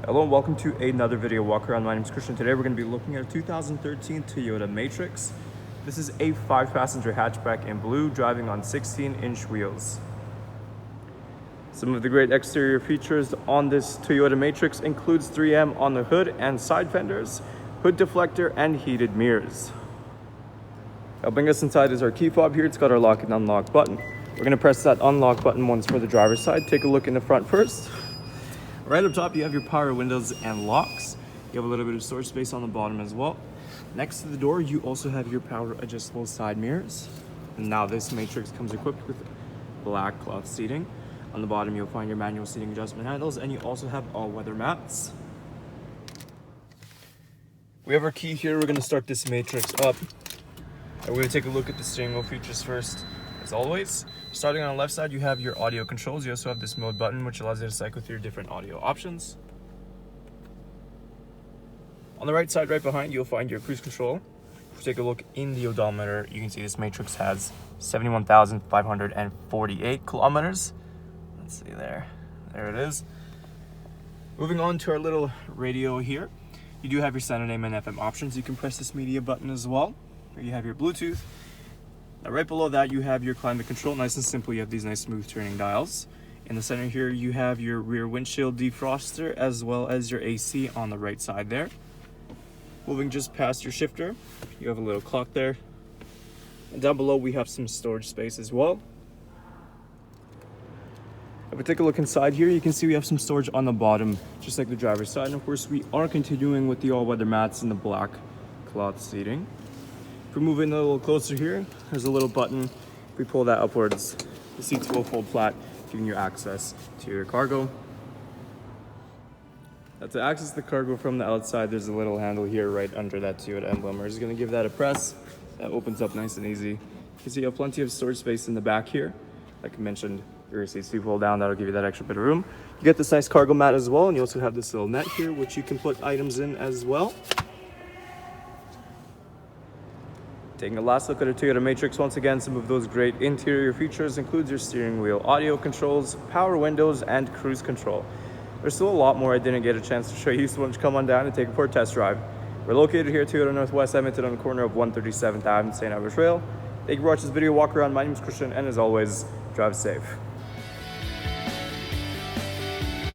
Hello and welcome to another video walk around. My name is Christian. Today we're going to be looking at a 2013 Toyota Matrix. This is a 5-passenger hatchback in blue, driving on 16-inch wheels. Some of the great exterior features on this Toyota Matrix includes 3M on the hood and side fenders, hood deflector, and heated mirrors. Helping us inside is our key fob here. It's got our lock and unlock button. We're going to press that unlock button once for the driver's side. Take a look in the front first. Right up top, you have your power windows and locks. You have a little bit of storage space on the bottom as well. Next to the door, you also have your power adjustable side mirrors. And now this Matrix comes equipped with black cloth seating. On the bottom, you'll find your manual seating adjustment handles, and you also have all-weather mats. We have our key here. We're going to start this Matrix up. And we're going to take a look at the steering wheel features first. As always, starting on the left side, you have your audio controls. You also have this mode button, which allows you to cycle through different audio options. On the right side, right behind, you'll find your cruise control. If you take a look in the odometer, you can see this Matrix has 71,548 kilometers. Let's see there. There it is. Moving on to our little radio here. You do have your standard AM and FM options. You can press this media button as well. Here you have your Bluetooth. Now right below that, you have your climate control. Nice and simple. You have these nice smooth turning dials. In the center here, you have your rear windshield defroster as well as your AC on the right side there. Moving just past your shifter, you have a little clock there. And down below, we have some storage space as well. If we take a look inside here, you can see we have some storage on the bottom, just like the driver's side. And of course, we are continuing with the all-weather mats and the black cloth seating. If we move in a little closer here, there's a little button. If we pull that upwards, the seats will fold flat, giving you access to your cargo. Now to access the cargo from the outside, there's a little handle here right under that Toyota emblem. We're just going to give that a press. That opens up nice and easy. You can see you have plenty of storage space in the back here. Like I mentioned, your seats do fold down. That'll give you that extra bit of room. You get this nice cargo mat as well, and you also have this little net here, which you can put items in as well. Taking a last look at a Toyota Matrix, once again, some of those great interior features includes your steering wheel, audio controls, power windows, and cruise control. There's still a lot more I didn't get a chance to show you, so why don't you come on down and take it for a test drive. We're located here at Toyota Northwest Edmonton on the corner of 137th Ave and St.Albert Trail. Thank you for watching this video walk around. My name is Christian, and as always, drive safe.